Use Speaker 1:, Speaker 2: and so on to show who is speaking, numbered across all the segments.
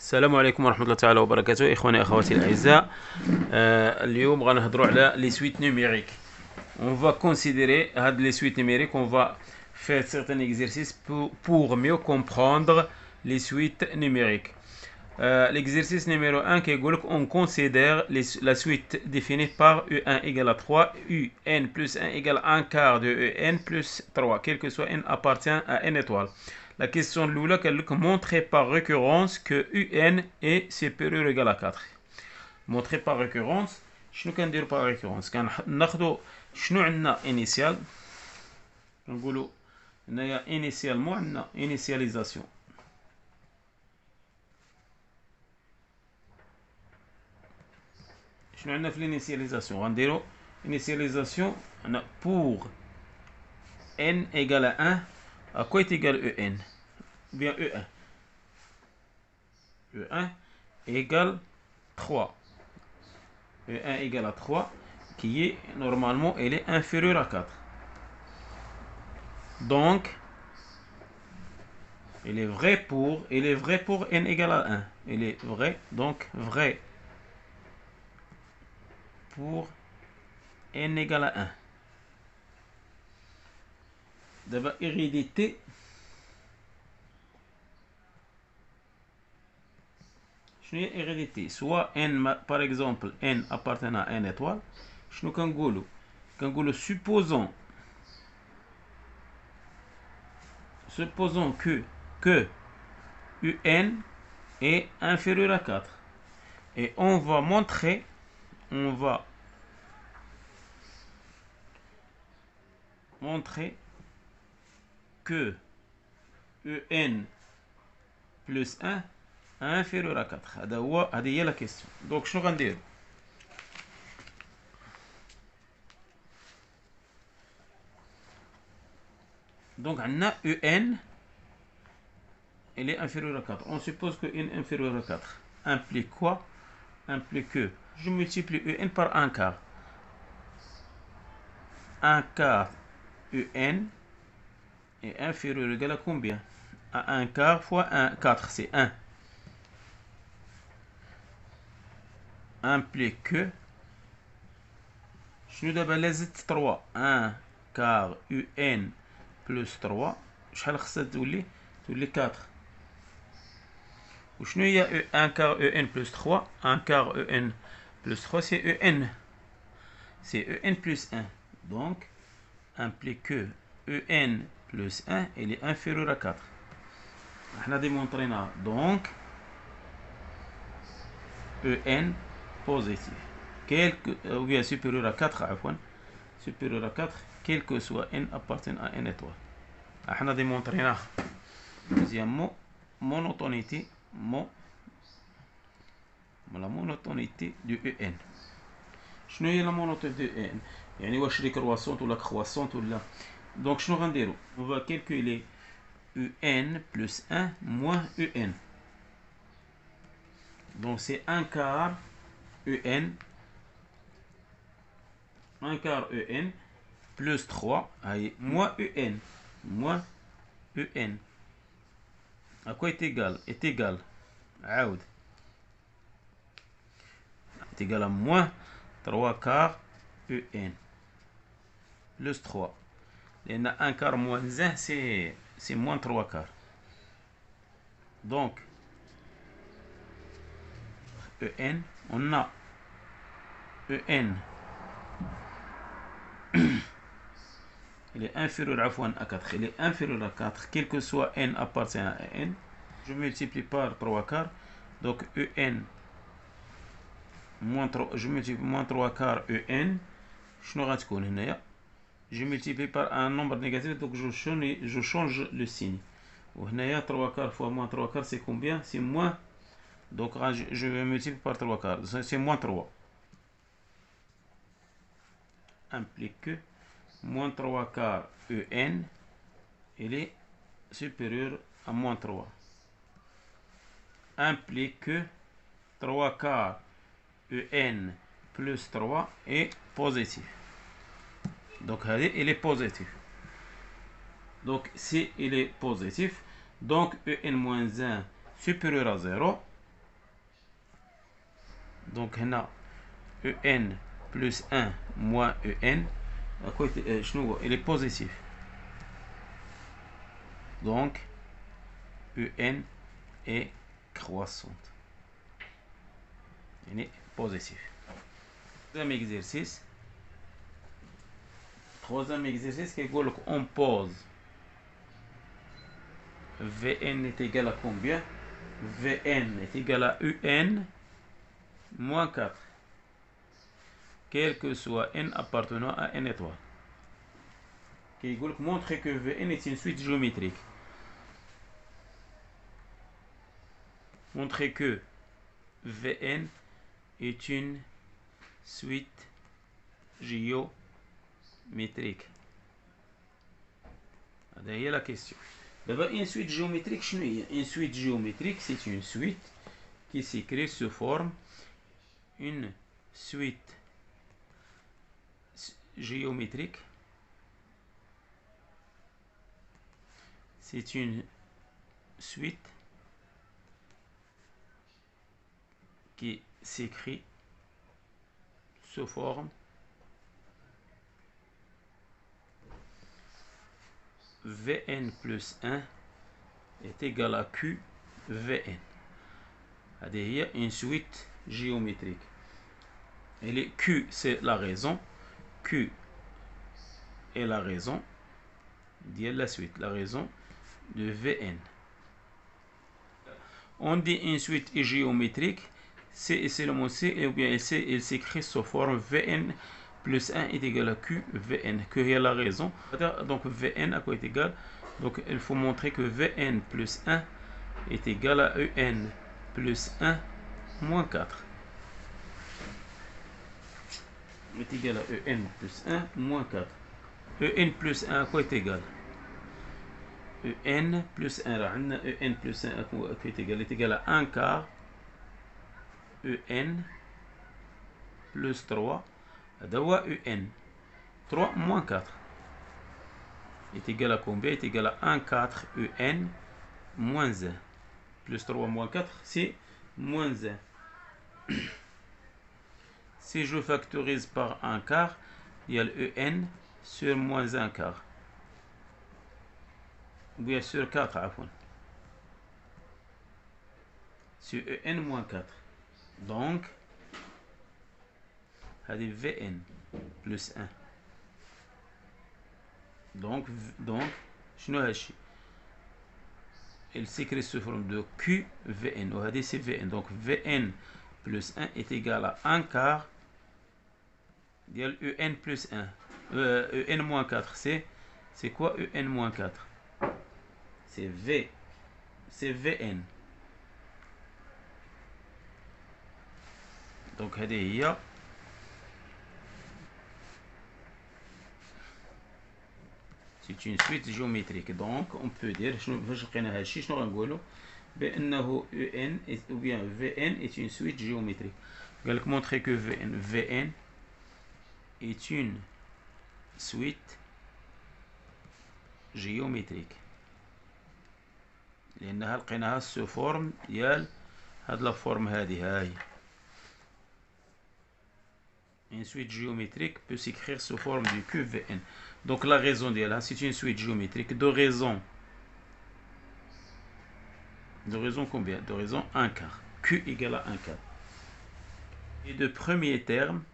Speaker 1: السلام عليكم ورحمة الله تعالى وبركاته إخواني أخواتي الأعزاء. اليوم غنهضروا على les suites numériques. On va considérer les suites numériques, on va faire certains exercices pour mieux comprendre les suites numériques. L'exercice numéro 1 qui est on considère la suite définie par U1 égale à 3, UN plus 1 égale à 1 quart de UN plus 3, quel que soit N appartient à N étoile. La question de Lula, qu'elle montrer par récurrence que UN est supérieur ou égal à 4. Montrer par récurrence, شنو كندير par récurrence؟ كناخذوا شنو عندنا initial، كنقولوا هنايا initialement عندنا initialisation. شنو عندنا في l'initialisation؟ غنديروا initialisation pour n égale à 1. À quoi est égal EN? Bien E1. E1 égale 3. E1 égale à 3, qui est normalement, elle est inférieure à 4. Donc, elle est vraie pour n égale à 1. Elle est vraie, donc vrai pour n égale à 1. D'abord, hérédité. Hérédité. Soit n, par exemple, n appartenant à n étoile. شنو كنقولوا؟ كنقولوا supposons que UN est inférieur à 4. Et on va montrer que UN plus 1 inférieur à 4. هذه هي la question. Donc شنو غندير؟ Donc عندنا UN elle est inférieure à 4. On suppose que n inférieure à 4 implique quoi? Implique que je multiplie UN par 1 quart. 1 quart UN est inférieur ou égal à combien? À 1 quart fois 1, 4, c'est 1. Implique que شنو دابا لازت 3 1 quart UN plus 3 شحال خصها تولي 4. وشنو هي 1 quart UN plus 3? 1 quart UN plus 3 c'est UN. C'est UN plus 1. Donc, implique que UN plus 1, il est inférieur à 4. On a démontré là. Donc, EN positif. Ou bien supérieur à 4, supérieur à 4, quel que soit N appartient à N étoile. On a démontré là. Deuxièmement, monotonité. La monotonité du EN. شنو هي لا monotonité de EN؟ يعني واش décroissante ولا croissante ولا. Donc شنو غنديرو؟ on va calculer UN plus 1 moins UN. Donc c'est 1 quart UN plus 3 moins UN à quoi est égal? Est égal عاود est égal à moins 3 quarts UN plus 3. Il y a 1 quart moins 1, c'est moins 3 quarts. Donc, EN, on a EN, il est inférieur à 4. Il est inférieur à 4, quel que soit N appartient à N. Je multiplie par 3 quarts. Donc, EN, je multiplie moins 3 quarts EN. Je multiplie par un nombre négatif, donc je change le signe. 3 quarts fois moins 3 quarts, c'est combien? C'est moins. Donc je vais multiplier par 3 quarts. C'est moins 3. Implique que moins 3 quarts EN, il est supérieur à moins 3. Implique que 3 quarts EN plus 3 est positif. Donc il est positif. Donc si il est positif, donc EN moins 1 supérieur à 0, Donc هنا en plus 1 moins en il est positif. Donc en est croissante. Il est positif. Troisième exercice qui dit qu'on pose Vn est égal à combien? Vn est égal à un moins 4, quel que soit n appartenant à n étoile. Qui dit montrer que Vn est une suite géométrique. Montrer que Vn est une suite géométrique. هذه la question. D'abord, une suite géométrique, une suite géométrique, c'est une suite qui s'écrit sous forme une suite géométrique. C'est une suite qui s'écrit sous forme Vn plus 1 est égal à Q Vn. C'est une suite géométrique. Et les Q, c'est la raison. Q est la raison de la suite, la raison de Vn. On dit une suite géométrique, c'est le mot C, ou bien il s'écrit sous forme Vn plus 1 est égal à Q Vn, que est la raison. Donc Vn à quoi est égal? Donc il faut montrer que Vn plus 1 est égal à En plus 1 moins 4. Est égal à En plus 1 moins 4. En plus 1 à quoi est égal? En plus 1 En plus 1 à quoi est égal? Est égal à 1 quart En plus 3 هذا En 3 moins 4 est égal à combien? Est égal à 1 4 En moins 1 plus 3 moins 4 c'est moins 1. Si je factorise par 1 quart, il y a le En sur moins 1 quart, ou bien sur 4 عفوا, sur En moins 4. Donc هذه Vn plus 1. Donc شنو هالشي؟ il s'écrit sous forme de QVN. وهذه c'est Vn. Donc Vn plus 1 est égal à 1 quart ديال En plus 1. En moins 4. C'est quoi En moins 4? C'est V. C'est Vn. Donc هذه هي c'est une suite géométrique. Donc on peut dire فاش لقينا هادشي شنو غنقولوا؟ بأنه En ou bien Vn est une suite géométrique. قال لك montrer que Vn est une suite géométrique لأنها لقيناها سو فورم ديال هاد لا فورم هذه هاي. Une suite géométrique peut s'écrire sous forme du QVN. Donc la raison d'elle, c'est une suite géométrique de raison. De raison combien? De raison 1 quart. Q égale à 1 quart. Et de premier terme,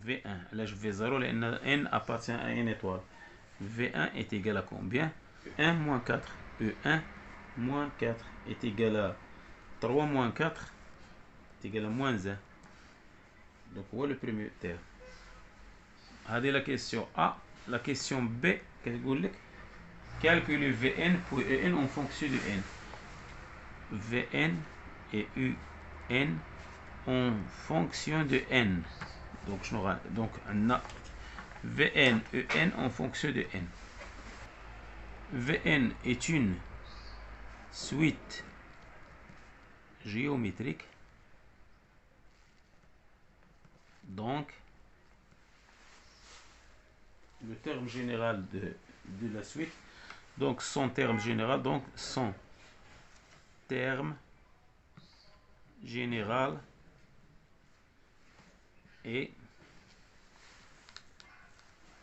Speaker 1: V1. Là je vais 0, N appartient à une étoile. V1 est égal à combien? 1 moins 4. E1 moins 4 est égal à 3 moins 4 est égal à moins 1. Donc voilà le premier terme. هذه la question A. La question B, qu'est-ce que calculer Vn pour En en fonction de N. Vn et Un en fonction de N. Donc on a Vn et En en fonction de N. Vn est une suite géométrique. Donc le terme général de la suite, Donc son terme général, donc son terme général est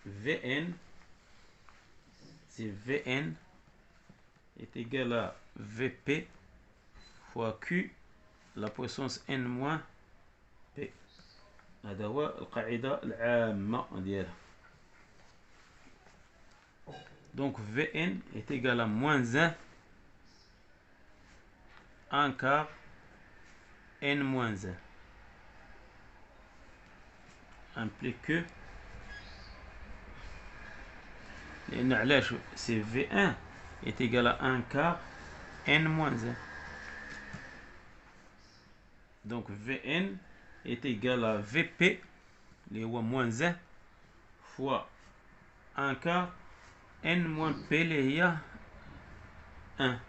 Speaker 1: Vn, c'est Vn est égal à Vp fois Q la puissance n moins P. هذا هو القاعدة العامة ديالها. Donc Vn est égal à moins 1 quart n moins 1 implique que لأن علاش c'est V1 est égal à 1 quart n moins 1. Donc Vn est égal à Vp اللي هو moins 1 fois 1 quart n moins P اللي هي 1.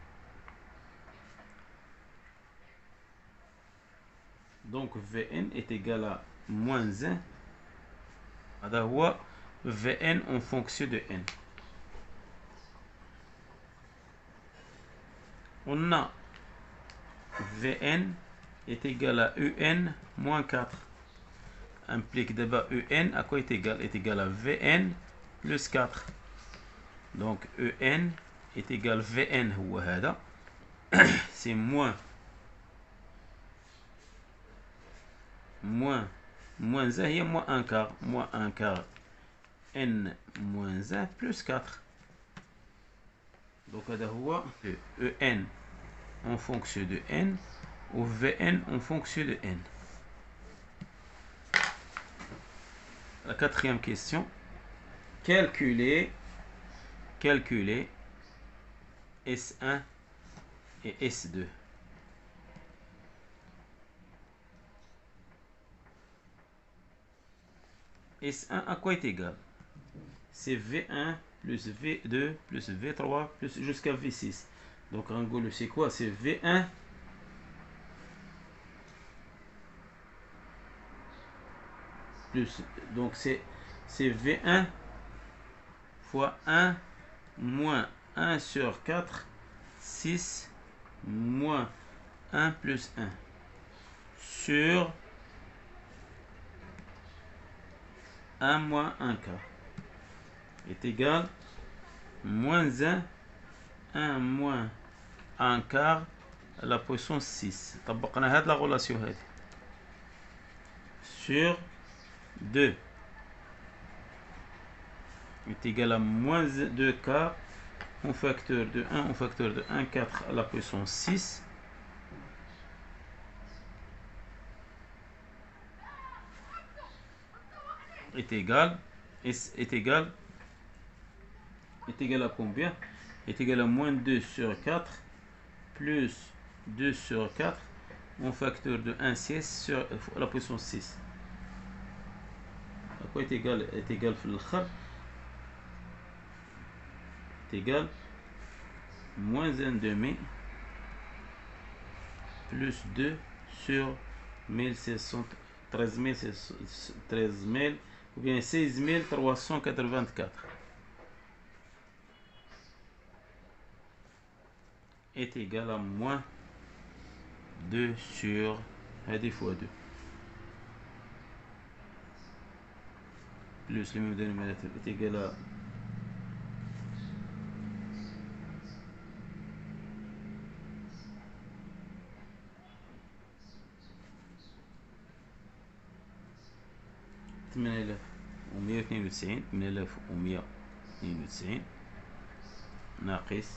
Speaker 1: Donc Vn est égal à moins 1. هذا هو Vn en fonction de n. On a Vn est égal à Un moins 4. Implique d'abord Un à quoi est égal? Est égal à Vn plus 4. Donc En est égal à Vn هو هذا. C'est moins 1 هي moins 1 quart. Moins 1 quart n moins 1 plus 4. Donc هذا هو En en fonction de n ou Vn en fonction de n. La quatrième question. Calculer S1 et S2. S1 à quoi est égal? C'est V1 plus V2 plus V3 plus jusqu'à V6. Donc en gros, c'est quoi? C'est V1 plus, donc c'est V1 fois 1 moins 1 sur 4, 6 moins 1 plus 1 sur 1 moins 1 quart est égal moins 1 moins 1 quart à la puissance 6. طبقنا هذه la relation هذه sur 2 est égal à moins 2 quarts en facteur de 1 en facteur de 1 4 à la puissance 6 est égal à combien? Est égal à moins 2 sur 4 plus 2 sur 4 en facteur de 1 6 sur la puissance 6. À quoi est égal est égal moins 1 demi plus 2 sur 13 000 ou bien 16 384 est égal à moins 2 sur هذه fois 2 plus le même dénominateur est égal à ثمانية آلاف ومية اثنين وتسعين ناقص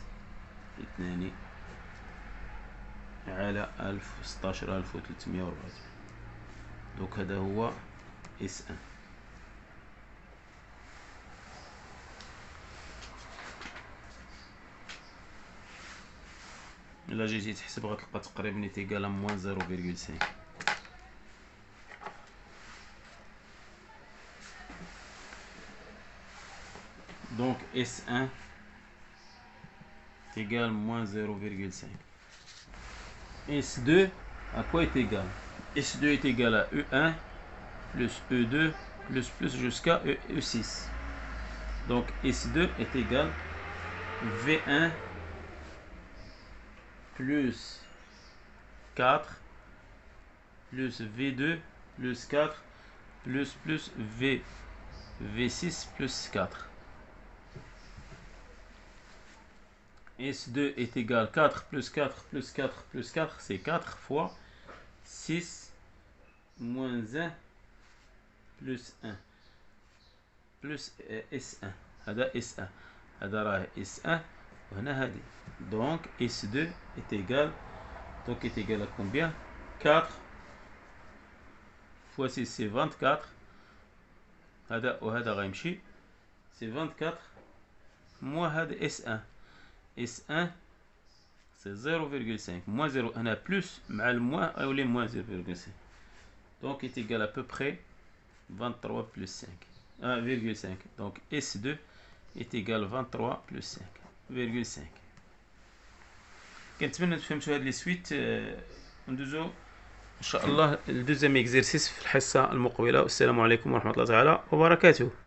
Speaker 1: 2 على 16340. دونك هذا هو S1. إلا جيتي تحسب غتلقى تقريبا تيقال موان 0,5. Donc S1 est égal à moins 0,5. S2 à quoi est égal? S2 est égal à E1 plus E2 plus jusqu'à E6. Donc S2 est égal V1 plus 4 plus V2 plus 4 plus V6 plus 4. S2 est égal à 4 plus 4 plus 4 plus 4, c'est 4 fois 6 moins 1 plus 1 plus S1. هذا S1. هذا راه S1 وهنا هذه. Donc S2 est égal à combien? 4 fois 6 c'est 24. هذا وهذا غيمشي. C'est 24 moins هذا S1. S1 c'est 0,5 moins 0 هنا plus مع الموان يولي moins 0,5. Donc est égal à peu près 23 plus 5 1,5. Donc S2 est égal à 23 plus 5,5. كنتمنى تفهمتوا هاد لي سويت. ندوزو ان شاء الله الدوزيام اكزرسيس في الحصه المقبله. والسلام عليكم ورحمه الله تعالى وبركاته.